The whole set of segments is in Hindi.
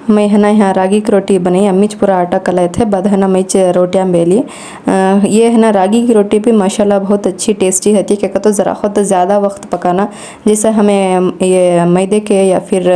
मैं है ना यहाँ रागी की रोटी बनाई, अम्मीच पूरा आटा कलाए थे, बाद है ना मैं रोटियाँ बेली। ये है ना रागी की रोटी भी माशाल्लाह बहुत अच्छी टेस्टी होती है। क्या कहते ज़रा खुद ज़्यादा वक्त पकाना, जैसे हमें ये मैदे के या फिर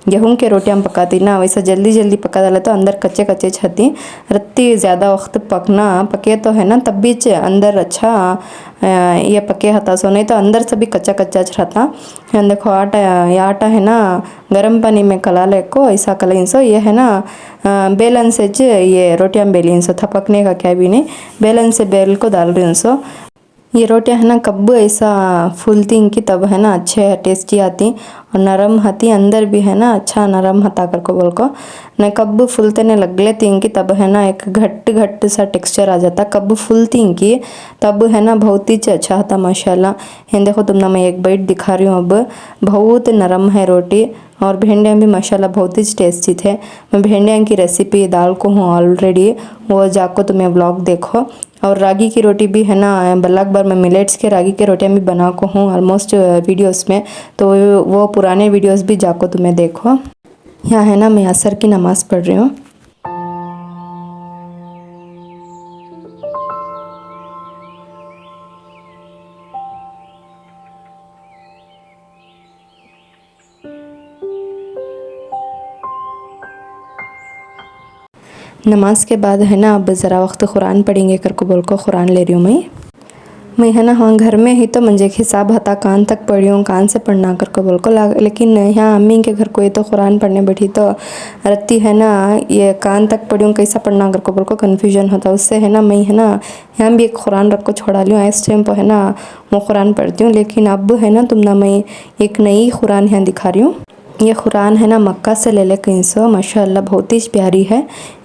गेहूं के रोटियाँ पकाती ना, वैसा जल्दी जल्दी पका डाला तो अंदर कच्चे कच्चे छती रत्ती ज़्यादा वक्त पके तो है ना तब भी अंदर अच्छा ये पके हता सो, नहीं तो अंदर से भी कच्चा कच्चा रहता। देखो आटा, ये आटा है ना गर्म पानी में कला ले को ऐसा कला सो, ये है ना बेलन से ये रोटियां बेली सो, थपकने का क्या भी नहीं, बेलन से बेल को डाल रही सो। ये रोटियां है ना कब ऐसा फूलती इनकी तब है ना अच्छे टेस्टी आती और नरम हती, अंदर भी है ना अच्छा नरम हता कर को बोल को न, कब फूलते ने लग लेती इनकी तब है ना एक घट घट सा टेक्सचर आ जाता। कब फूलती इनकी तब है ना बहुत ही अच्छा था माशाल्लाह। ये देखो तुमने मैं एक बाइट दिखा रही हूँ, अब बहुत नरम है रोटी और भिंडियाँ भी माशाल्लाह बहुत ही टेस्टी थे। मैं भिंडियाँ की रेसिपी डाल को हूँ ऑलरेडी, वो जाको तुम्हें व्लॉग देखो। और रागी की रोटी भी है ना बल्लाक बार मैं मिलेट्स के रागी की रोटियाँ भी बना को हूँ ऑलमोस्ट वीडियोस में, तो वो पुराने वीडियोस भी जाको तुम्हें देखो। यहाँ है ना मैं असर की नमाज़ पढ़ रही हूँ। नमाज के बाद है ना अब ज़रा वक्त कुरान पढ़ेंगे कर को बोल को कुरान ले रही हूँ मैं है ना। हाँ घर में ही तो मंजे के हिसाब हता कान तक पढ़ी हूँ, कान से पढ़ना कर को बोल को, लेकिन यहाँ अम्मी के घर कोई तो कुरान पढ़ने बैठी तो रत्ती है ना ये कान तक पढ़ी हूँ कैसा पढ़ना कर को बोल को कन्फ्यूजन होता, उससे है ना मैं है ना यहाँ भी एक कुरान रख को छोड़ा ली हूँ। इस टाइम पर है ना वो कुरान पढ़ती हूँ, लेकिन अब है ना तुम ना मैं एक नई कुरान यहाँ दिखा रही हूँ। ये कुरान है ना मक्का से ले ले कहीं सो, माशाल्लाह बहुत ही प्यारी है।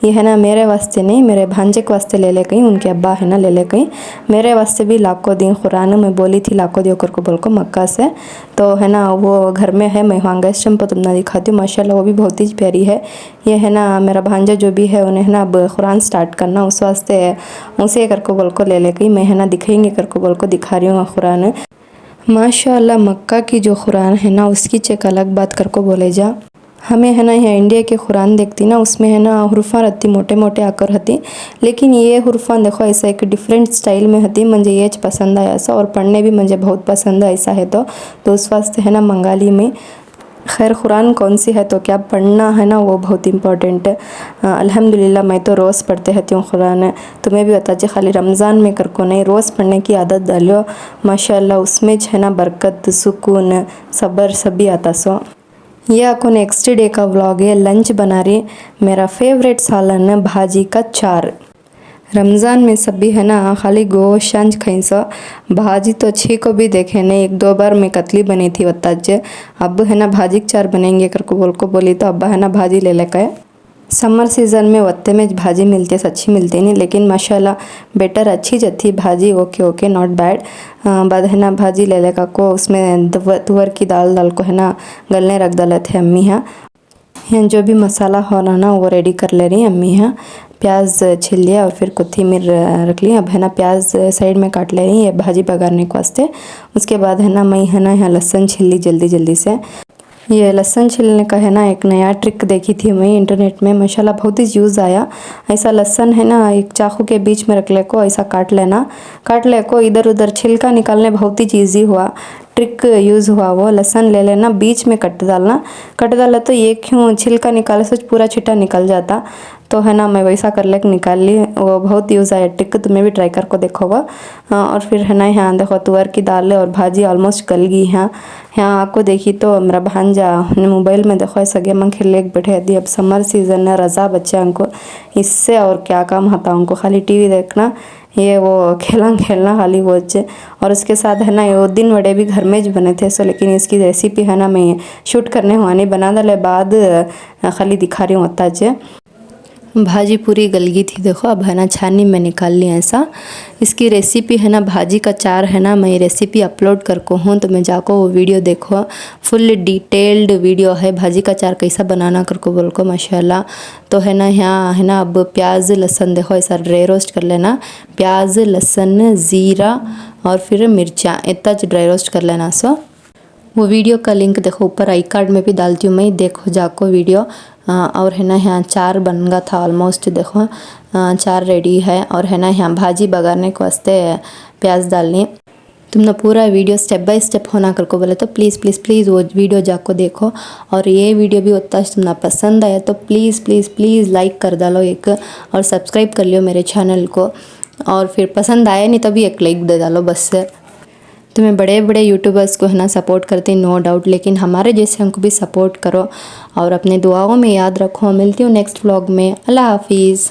ये है ना मेरे वास्ते नहीं, मेरे भांजे के वास्ते ले ले कहीं, उनके अब्बा है ना ले ले कहीं, मेरे वास्ते भी लाखों दी कुरान मैं बोली थी लाखों दियो कर को बोल को मक्का से, तो है ना वो घर में है। मैं वहाँ गैस पर तुमने दिखाती हूँ, माशाल्लाह वो भी बहुत ही प्यारी है। ये है ना मेरा भांजा जो भी है उन्हें है ना अब कुरान स्टार्ट करना, उस वास्ते उसे कर को बोल को ले ले कहीं, मैं है ना दिखाएंगे कर को बोल को दिखा रही हूँ कुरान। माशाल्लाह मक्का की जो कुरान है ना उसकी चेक अलग बात कर को बोले जा। हमें है ना यहाँ इंडिया के कुरान देखती ना, उसमें है ना हुर्फा रहती मोटे मोटे आकर हती, लेकिन ये हुर्फा देखो ऐसा एक डिफरेंट स्टाइल में हती, मुझे ये पसंद आया ऐसा और पढ़ने भी मुझे बहुत पसंद है ऐसा है, तो उस वास्ते है ना मंगा ली में। खैर कुरान कौन सी है तो क्या पढ़ना है ना वो बहुत इम्पोर्टेंट है। अल्हम्दुलिल्लाह मैं तो रोज़ पढ़ते रहती हूँ कुरान, तुम्हें भी बता खाली रमज़ान में कर को नहीं, रोज़ पढ़ने की आदत डालो माशाल्लाह, उसमें है ना बरकत सुकून सब्र सभी आता सो। ये आपको नेक्स्ट डे का व्लॉग है, लंच बना रही मेरा फेवरेट सालन भाजी का चार। रमज़ान में सभी है ना खाली गोश्त शांज खाई सो, भाजी तो अच्छी को भी देखे नहीं, एक दो बार मैं कतली बनी थी वत्ताज, अब है ना भाजी चार बनेंगे कर को बोल को बोली तो अब्बा है ना भाजी ले लेकर। समर सीज़न में वत्ते में भाजी मिलती है, अच्छी मिलती नहीं, लेकिन माशाल्लाह बेटर अच्छी जथी भाजी, ओके ओके नॉट बैड। बाद है ना भाजी ले लेकर को उसमें तुअर की दाल डाल को है ना गलने रख डाले थे अम्मी। यहाँ जो भी मसाला हो ना वो रेडी कर ले रही अम्मी। यहाँ प्याज छील लिया और फिर कोथिमीर रख ली, अब है ना प्याज साइड में काट ले रही है भाजी पकाने के वास्ते। उसके बाद है ना मैं है ना यहाँ लहसुन छील ली जल्दी जल्दी से। ये लहसुन छीलने का है ना एक नया ट्रिक देखी थी मैं इंटरनेट में, माशाल्लाह बहुत ही यूज़ आया। ऐसा लहसुन है ना एक चाकू के बीच में रख ले को ऐसा काट लेना, काट ले को इधर उधर छिलका निकालने बहुत ही ईजी हुआ, ट्रिक यूज़ हुआ। वो लहसुन ले लेना बीच में कट डाला तो ये क्यों छिलका निकाले से पूरा छिटा निकल जाता, तो है ना मैं वैसा कर ले निकाल ली, वो बहुत यूज़ आया ट्रिक, तुम्हें भी ट्राई कर को देखो वो। और फिर है ना यहाँ देखो तुअर की दाल और भाजी ऑलमोस्ट गल गई। यहाँ आपको देखी तो मेरा भांजा मोबाइल में देखो ऐसा गेम खेलने बैठे दी। अब समर सीज़न है, रज़ा बच्चा उनको इससे और क्या काम होता उनको, खाली टीवी देखना ये वो खेलना खाली वो। और उसके साथ है ना वो दिन वड़े भी घर में बने थे सो, लेकिन इसकी रेसिपी है ना मैं शूट करने हुआ नहीं, बना डाले बाद खाली दिखा रही हूँ अत्ताज। भाजी पूरी गल गई थी देखो, अब है ना छानी में निकाल ली ऐसा। इसकी रेसिपी है ना भाजी का चार है ना मैं रेसिपी अपलोड कर को हूँ, तो मैं जाको वो वीडियो देखो, फुल डिटेल्ड वीडियो है भाजी का चार कैसा बनाना कर को बोल को माशाल्लाह। तो है ना यहाँ है ना अब प्याज लहसुन देखो ऐसा ड्राई रोस्ट कर लेना, प्याज लहसुन ज़ीरा और फिर मिर्चा इतना ड्राई रोस्ट कर लेना सो। वो वीडियो का लिंक देखो ऊपर आई कार्ड में भी डालती हूँ मैं, देखो जाको वीडियो। और है ना यहाँ 4 बन गया था ऑलमोस्ट, देखो 4 रेडी है। और है ना यहाँ भाजी बगाने को वास्ते प्याज डालनी। तुमने पूरा वीडियो स्टेप बाय स्टेप होना करको बोले तो प्लीज़ प्लीज़ प्लीज़ वो वीडियो जाको देखो। और ये वीडियो भी उतना तुमने पसंद आया तो प्लीज़ प्लीज़ प्लीज़ लाइक कर डालो एक, और सब्सक्राइब कर लियो मेरे चैनल को। और फिर पसंद आया नहीं तभी एक लाइक दे डालो बस से। तुम्हें बड़े बड़े यूट्यूबर्स को है ना सपोर्ट करते नो डाउट, लेकिन हमारे जैसे हमको भी सपोर्ट करो और अपने दुआओं में याद रखो। मिलती हूँ नेक्स्ट व्लॉग में। अल्लाह हाफिज़।